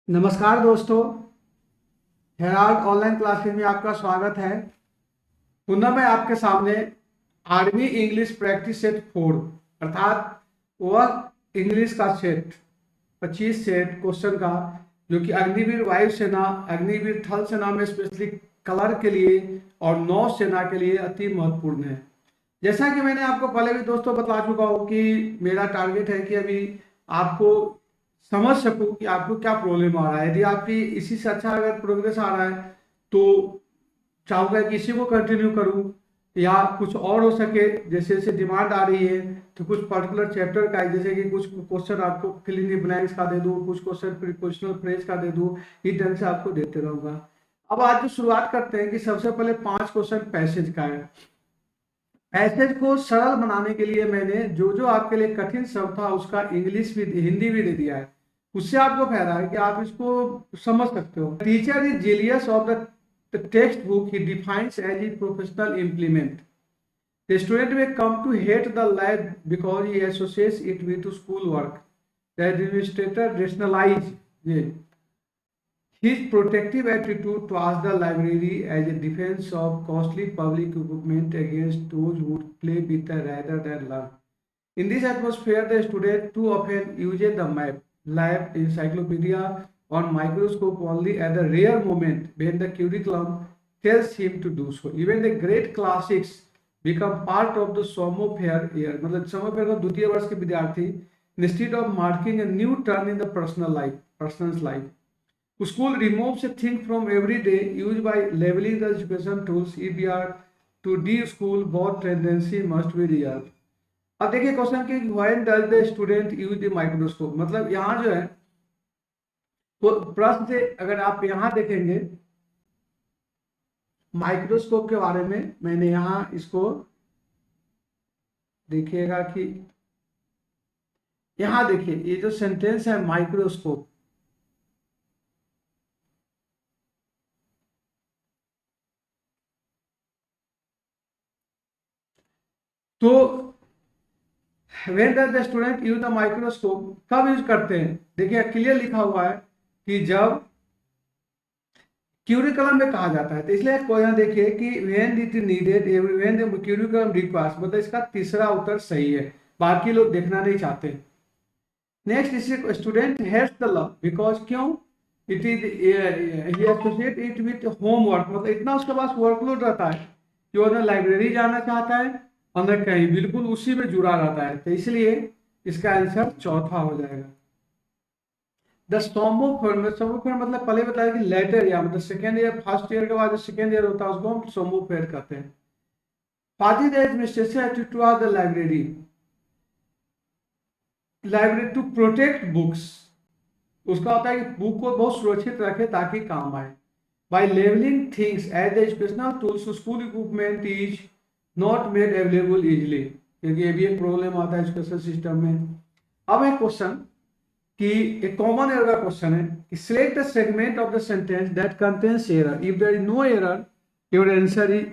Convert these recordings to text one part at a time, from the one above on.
नमस्कार दोस्तों। Herald online classes में आपका स्वागत है। पुनः मैं आपके सामने आर्मी इंग्लिश प्रैक्टिस सेट 4 अर्थात वह इंग्लिश का सेट 25 सेट क्वेश्चन का जो कि अग्निवीर वायुसेना, अग्निवीर थल सेना में स्पेशली कलर के लिए और नौ सेना के लिए अति महत्वपूर्ण है। जैसा कि मैंने आपको पहले भी दोस्तों बता चुका हूँ कि मेरा टारगेट है कि अभी आपको समझ सकूं कि आपको क्या प्रॉब्लम आ रहा है। यदि आपकी इसी से अच्छा अगर प्रोग्रेस आ रहा है तो चाहूंगा कि इसी को कंटिन्यू करूं, या कुछ और हो सके। जैसे जैसे डिमांड आ रही है तो कुछ पर्टिकुलर चैप्टर का है, जैसे कि कुछ क्वेश्चन आपको फिल इन द ब्लैंक्स का दे दूं, कुछ क्वेश्चन प्रीपोजिशनल फ्रेज का दे दूं, इस ढंग से आपको देते रहूंगा। अब आज जो शुरुआत करते हैं कि सबसे पहले 5 क्वेश्चन पैसेज का है। पैसेज को सरल बनाने के लिए मैंने जो जो आपके लिए कठिन शब्द था उसका इंग्लिश भी, हिंदी भी दे दिया है। उससे आपको फायदा है कि आप इसको समझ सकते हो। Teacher is jealous of the text book he defines as a professional implement. The student may come to hate the lab because he associates it with school work. The administrator rationalize his protective attitude towards the library as a defense of costly public equipment against those who play with it rather than learn. In this atmosphere, the student too often uses the map, lab, encyclopedia, or microscope only at the rare moment when the curriculum tells him to do so. Even the great classics become part of the sophomore year. मतलब sophomore का द्वितीय वर्ष के विद्यार्थी instead of marking a new turn in the person's life. School removes a thing from every day used by labeling the education tools. If we are to de-school, both tendency must be resolved. अब देखिए question कि when does the student use the microscope. मतलब यहाँ जो है तो प्रश्न से अगर आप यहाँ देखेंगे माइक्रोस्कोप के बारे में, मैंने यहाँ इसको देखिएगा कि यहाँ देखिए ये जो सेंटेंस है माइक्रोस्कोप, तो when does the student use the microscope कब यूज करते हैं। देखिए क्लियर लिखा हुआ है कि जब क्यूरिकलम में कहा जाता है। तो इसलिए क्वेश्चन देखिए कि when it needed, when the curriculum requires, मतलब इसका तीसरा उत्तर सही है, बाकी लोग देखना नहीं चाहते। Next is student hates the lab because, क्यों, it is he associate it with homework. मतलब इतना उसके पास वर्कलोड रहता है कि वो ना लाइब्रेरी जाना चाहता है और न कहीं, बिल्कुल उसी में जुड़ा रहता है। तो इसलिए इसका आंसर चौथा हो जाएगा। द सोमोफोर मतलब पहले बताया कि लेटर या मतलब सेकेंड ईयर, फर्स्ट ईयर के बाद जो सेकेंड ईयर होता है उसको हम सोमोफेयर कहते हैं। पाजी the administration to the library, library to protect books, उसका होता है कि बुक को बहुत सुरक्षित रखे ताकि काम आए। By levelling things as the educational tools, school equipment is not made available easily, क्योंकि ये भी एक प्रॉब्लम आता है एजुकेशन सिस्टम में। अब एक क्वेश्चन कि एक कॉमन एरर का क्वेश्चन है कि select the segment of the sentence that contains error. If there is no error your answer is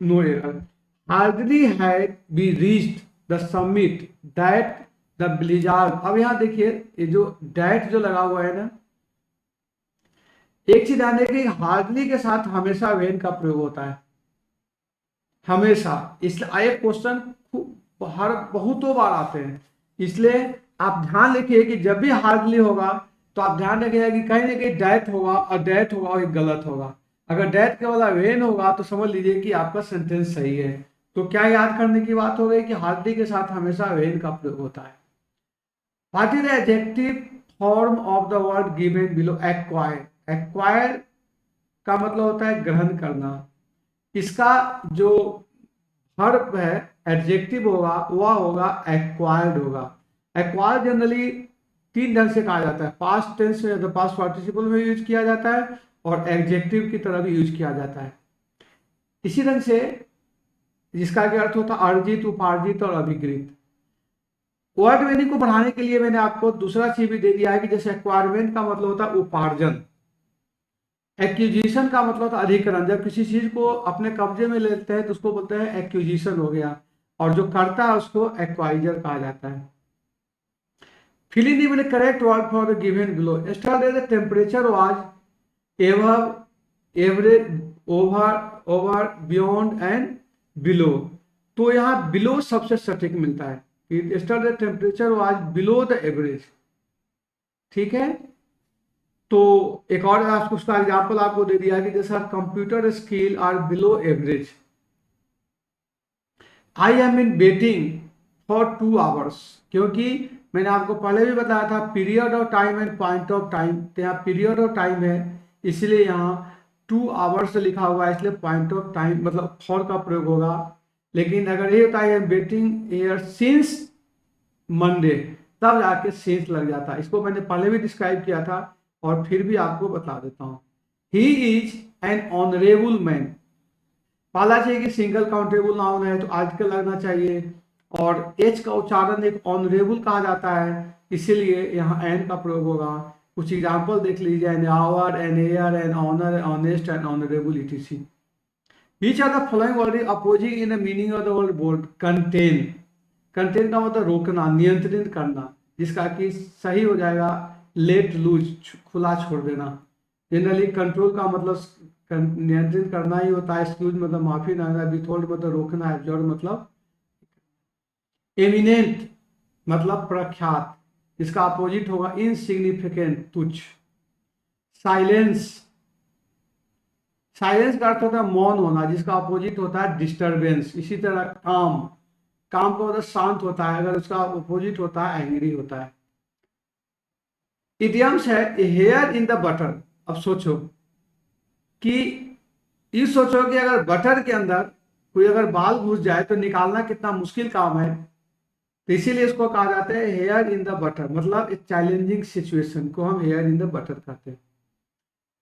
no error. Hardly had be reached the summit that the blizzard. अब यहाँ देखिए ये जो that जो लगा हुआ है ना, एक चीज ध्यान रखिए हार्डली के साथ हमेशा वेन का प्रयोग होता है, हमेशा। इसलिए एक क्वेश्चन हर बहुतों बार आते हैं, इसलिए आप ध्यान रखिए कि जब भी हार्डली होगा तो आप ध्यान रखिएगा कि कहीं ना कहीं डैट होगा, और डैट होगा और एक गलत होगा। अगर डैट के बदला वेन होगा तो समझ लीजिए कि आपका सेंटेंस सही है। तो क्या याद करने की बात हो गई कि हार्डली के साथ हमेशा वेन का प्रयोग होता है। What is the adjective form of the word given below. Acquire, acquire का मतलब होता है ग्रहण करना। इसका जो वर्ब है एडजेक्टिव होगा वह होगा एक्वायर्ड होगा। एक्वायर्ड जनरली तीन ढंग से कहा जाता है, पास्ट टेंस में, पास्ट पार्टिसिपल में यूज किया जाता है और एडजेक्टिव की तरह भी यूज किया जाता है। इसी ढंग से जिसका क्या अर्थ होता है अर्जित, उपार्जित और अभिकृत। वर्ड मीनिंग को बढ़ाने के लिए मैंने आपको दूसरा चीज भी दे दिया है कि जैसे एक्वायरमेंट का मतलब होता है उपार्जन, एक्विजिशन का मतलब होता है अधिकरण। जब किसी चीज को अपने कब्जे में लेते हैं तो उसको बोलते हैं एक्विजिशन हो गया, और जो करता है उसको एक्वाइजर कहा जाता है। fill in the correct word for the given below. Yesterday the temperature was above, average, over, beyond and below. तो यहाँ below सबसे सटीक मिलता है. Yesterday temperature was below the average. ठीक है. तो एक और उसका एग्जाम्पल आपको दे दिया कि जैसा computer skill are below average. I am in waiting for 2 hours, क्योंकि मैंने आपको पहले भी बताया था period of time and point of time. तो यहाँ पीरियड ऑफ टाइम है इसलिए यहाँ 2 आवर्स लिखा हुआ है, इसलिए पॉइंट ऑफ टाइम मतलब फॉर का प्रयोग होगा. लेकिन अगर ये होता है वेटिंग एयर सिंस मंडे, तब जाके सिंस लग जाता है. इसको मैंने पहले भी डिस्क्राइब किया था और फिर भी आपको बता देता हूं. He is an honourable man. पहला चाहिए कि सिंगल काउंटेबल नाउन है तो आर्टिकल लगना चाहिए, और एच का उच्चारण एक ऑनरेबल कहा जाता है, इसीलिए यहाँ एन का प्रयोग होगा. कुछ एग्जाम्पल देख लीजिए. An hour, an air, an honour, honest and honourable etc. Which are the following words opposing in the meaning of the word bold? Contain. Contain का मतलब रोकना, नियंत्रित करना, जिसका कि सही हो जाएगा लेट लूज, खुला छोड़ देना. जनरली कंट्रोल का मतलब नियंत्रित करना ही होता है. एक्सक्यूज मतलब माफी ना देना. विथहोल्ड मतलब रोकना. एब्जॉर्ब मतलब. एमिनेंट मतलब प्रख्यात, इसका अपोजिट होगा इनसिग्निफिकेंट, तुच्छ. साइलेंस. साइलेंस का अर्थ होता है मौन होना, जिसका अपोजिट होता है डिस्टरबेंस. इसी तरह काम. काम का मतलब शांत होता है, अगर उसका अपोजिट होता है एंग्री होता है. इडियम्स है हेयर इन द बटर. अब सोचो कि कि अगर बटर के अंदर कोई अगर बाल घुस जाए तो निकालना कितना मुश्किल काम है. तो इसीलिए इसको कहा जाता है हेयर इन द बटर, मतलब एक चैलेंजिंग सिचुएशन को हम हेयर इन द बटर कहते हैं.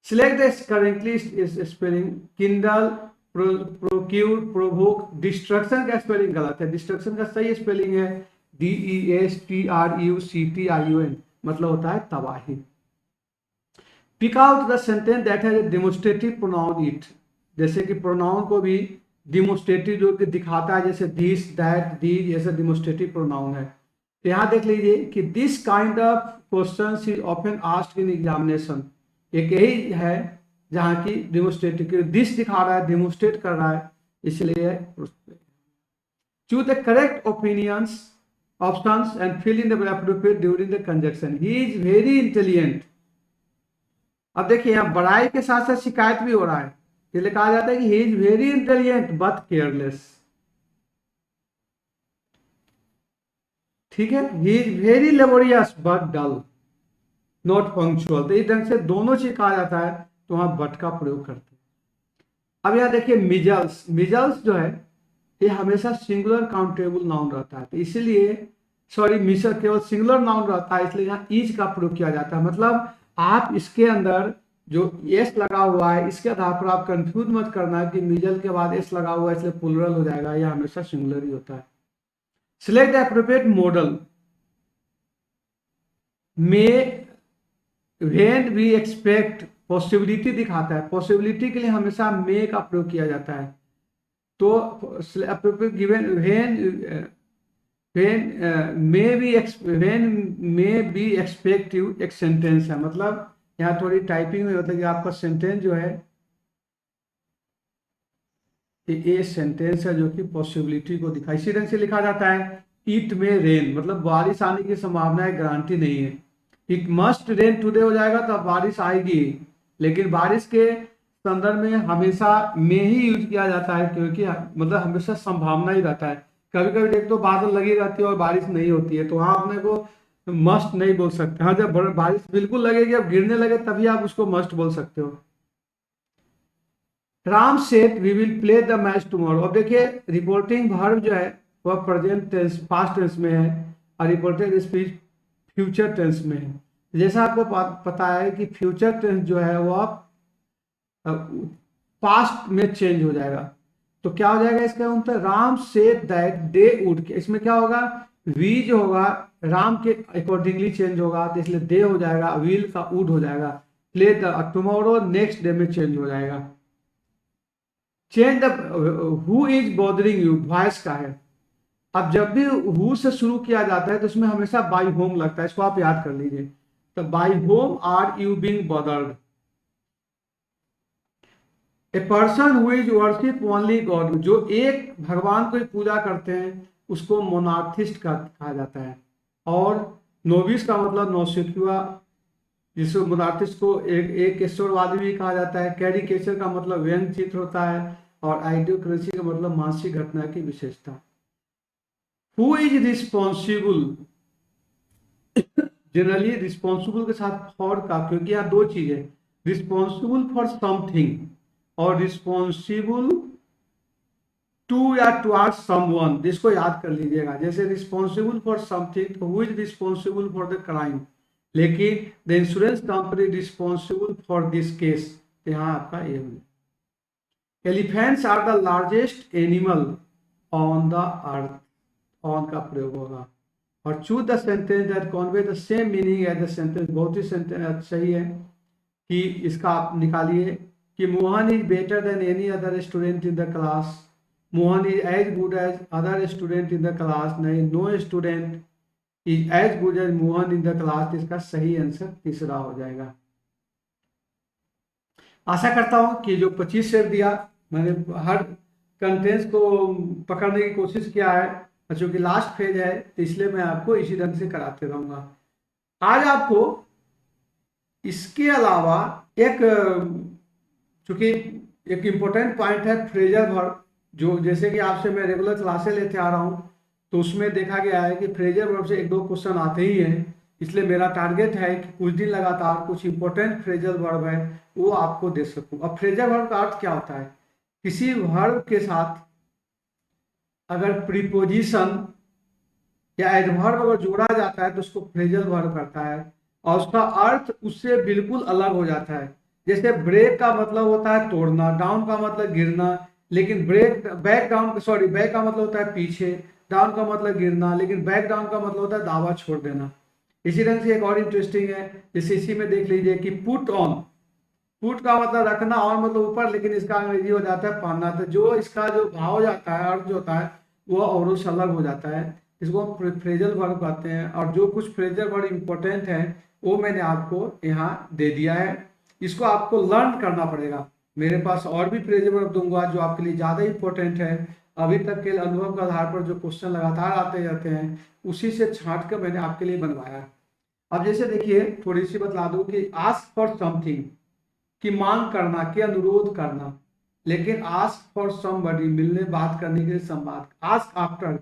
Select the correctly spelling. Kindle, procure, provoke. Destruction का स्पेलिंग गलत है. डिस्ट्रक्शन का सही स्पेलिंग है DESTRUCTION, मतलब होता है तबाही. Pick out the sentence that has a demonstrative pronoun it. जैसे कि प्रोनाउन को भी डिमोस्ट्रेटिव जो कि दिखाता है, जैसे दिस, दैट, दीज, ऐसा डिमोस्ट्रेटिव प्रोनाउन है. तो यहाँ देख लीजिए कि this kind of question is often asked in examination. एक यही है जहां की डिमोस्ट्रेटिव, दिस दिखा रहा है, डिमोस्ट्रेट कर रहा है, इसलिए. Choose the correct opinions options and fill in the appropriate during the conjunction. He is very intelligent. अब देखिए यहाँ बड़ाई के साथ साथ शिकायत भी हो रहा है, इसलिए कहा जाता है कि he is very intelligent but careless. ठीक है. He is very laborious but dull, not punctual. तो इस ढंग से दोनों चीज कहा जाता है, तो वहां बट का प्रयोग करते हैं. अब यहाँ देखिए मिजल्स. मिजल्स जो है ये हमेशा सिंगुलर काउंटेबल नाउन रहता है, तो इसीलिए मिसर केवल सिंगुलर नाउन रहता है, इसलिए यहाँ ईज का प्रयोग किया जाता है. मतलब आप इसके अंदर जो एस लगा हुआ है इसके आधार पर आप कंफ्यूज मत करना कि मिजल के बाद एस लगा हुआ है इसलिए प्लुरल हो जाएगा, यह हमेशा सिंगुलर ही होता है. Select the appropriate model. May, when we expect, possibility दिखाता है. पॉसिबिलिटी के लिए हमेशा मे का प्रयोग किया जाता है. तो गिवन व्हेन मे बी एक्सपेक्टिव एक सेंटेंस है. मतलब यहाँ थोड़ी टाइपिंग में होता है कि आपका सेंटेंस जो है ये सेंटेंस है जो कि पॉसिबिलिटी को दिखा. इसी ढंग से लिखा जाता है इट में रेन, मतलब बारिश आने की संभावना है, गारंटी नहीं है. इट मस्ट रेन टुडे हो जाएगा तो बारिश आएगी, लेकिन बारिश के संदर्भ में हमेशा में ही यूज किया जाता है, क्योंकि मतलब हमेशा संभावना ही रहता है. कभी कभी देख तो बादल लगी रहती है और बारिश नहीं होती है, तो वहां अपने को मस्ट नहीं बोल सकते. हाँ, जब बारिश बिल्कुल लगेगी, अब गिरने लगे तभी आप उसको मस्ट बोल सकते हो. Ram said we will play the match tomorrow. अब देखिए रिपोर्टिंग वर्ब जो है वह प्रेजेंट टेंस, पास्ट टेंस में है, और रिपोर्टेड स्पीच फ्यूचर टेंस में है. जैसा आपको पता है कि फ्यूचर टेंस जो है वह पास्ट में चेंज हो जाएगा. तो क्या हो जाएगा इसका उत्तर? Ram said that they would. इसमें क्या होगा? वी जो होगा राम के अकॉर्डिंगली चेंज होगा, तो इसलिए दे हो जाएगा, विल का वुड हो जाएगा. Play the tomorrow next day में चेंज हो जाएगा. Change the who is bothering you, voice का है. अब जब भी हु से शुरू किया जाता है तो उसमें हमेशा बाई होम लगता है, इसको आप याद कर लीजिए। तो by whom are you being bothered? A person who is worship only God, जो एक भगवान को ही पूजा करते हैं उसको मोनार्थिस्ट कहा जाता है। और नोविस का मतलब नौसिखुआ, जिसको मोनार्थिस्ट को एक ईश्वरवादी भी कहा जाता है। कैरिकेचर का मतलब व्यंग चित्र होता है। और आइडियोक्रेसी का मतलब मानसिक घटना की विशेषता। Who is responsible, generally responsible के साथ फॉर का, क्योंकि यहाँ दो चीजें, रिस्पॉन्सिबल फॉर समथिंग और रिस्पॉन्सिबल टू या टुवर्ड्स समवन, जिसको याद कर लीजिएगा। जैसे responsible for something, who is responsible for the crime, लेकिन the insurance company responsible for this case, यहाँ आपका ये हो। Elephants are the largest animal on the earth, on का प्रयोग होगा। और choose the sentence that Conway the same meaning as the sentence, बहुत ही सेंटेंस सही है कि इसका आप निकालिए कि Mohan is better than any other student in the class, Mohan is as good as other student in the class, नहीं, no student is as good as Mohan in the class. इसका सही आंसर तीसरा हो जाएगा। आशा करता हूं कि जो 25 शेर दिया मैंने, हर कंटेंट्स को पकड़ने की कोशिश किया है, और चूंकि लास्ट फेज है तो इसलिए मैं आपको इसी ढंग से कराते रहूंगा। आज आपको इसके अलावा एक, चूंकि एक इम्पोर्टेंट पॉइंट है फ्रेजल वर्ब, जो जैसे कि आपसे मैं रेगुलर क्लासे लेते आ रहा हूं तो उसमें देखा गया है कि फ्रेजल वर्ब से एक दो क्वेश्चन आते ही हैं। इसलिए मेरा टारगेट है कि कुछ दिन लगातार कुछ इंपॉर्टेंट फ्रेजल वर्ब है वो आपको दे सकूं। अब फ्रेजल वर्ब का अर्थ क्या होता है? किसी वर्ब के साथ अगर प्रीपोजिशन या एडवर्ब अगर जोड़ा जाता है तो उसको फ्रेजल वर्ब करता है, और उसका अर्थ उससे बिल्कुल अलग हो जाता है। जैसे ब्रेक का मतलब होता है तोड़ना, डाउन का मतलब गिरना, लेकिन बैक डाउन, सॉरी, बैक का मतलब होता है पीछे, डाउन का मतलब गिरना, लेकिन बैक डाउन का मतलब होता है दावा छोड़ देना। इसी ढंग से एक और इंटरेस्टिंग है, जैसे इसी में देख लीजिए कि पुट ऑन, पुट का मतलब रखना, ऑन मतलब ऊपर, लेकिन इसका अंग्रेजी हो जाता है पहनना। तो जो इसका जो भाव हो जाता है, अर्थ जो होता है वो और से अलग हो जाता है। इसको हम फ्रेजल वर्ब कहते हैं। और जो कुछ फ्रेजल वर्ब इंपॉर्टेंट है वो मैंने आपको यहाँ दे दिया है, इसको आपको लर्न करना पड़ेगा। मेरे पास और भी फ्रेजल वर्ब दूंगा जो आपके लिए ज़्यादा इंपॉर्टेंट है। अभी तक के अनुभव के आधार पर जो क्वेश्चन लगातार आते जाते हैं उसी से छांट कर मैंने आपके लिए बनवाया। अब जैसे देखिए, थोड़ी सी बतला दूं कि आस्क फॉर समथिंग की मांग करना, की अनुरोध करना, लेकिन आस्क फॉर समबडी मिलने बात करने के लिए संवाद। आस्क आफ्टर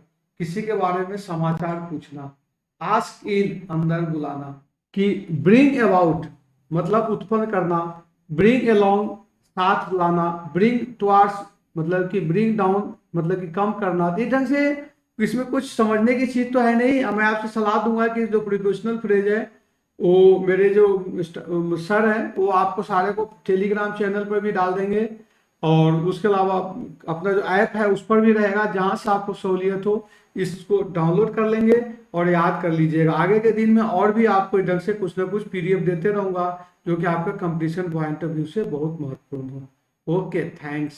किसी के बारे में समाचार पूछना। आस्क इन अंदर बुलाना। कि ब्रिंग अबाउट मतलब उत्पन्न करना। ब्रिंग अलोंग साथ लाना। ब्रिंग टुवर्ड्स मतलब कि ब्रिंग डाउन मतलब कि कम करना। इस ढंग से इसमें कुछ समझने की चीज तो है नहीं। मैं आपसे सलाह दूंगा कि जो प्रिपोजिशनल फ्रेज है वो मेरे जो सर हैं वो आपको सारे को टेलीग्राम चैनल पर भी डाल देंगे, और उसके अलावा अपना जो ऐप है उस पर भी रहेगा, जहां से आपको सहूलियत हो इसको डाउनलोड कर लेंगे और याद कर लीजिएगा। आगे के दिन में और भी आपको ढंग से कुछ ना कुछ पीडीएफ देते रहूंगा जो कि आपका कंपटीशन पॉइंट ऑफ व्यू से बहुत महत्वपूर्ण हो। Okay, thanks.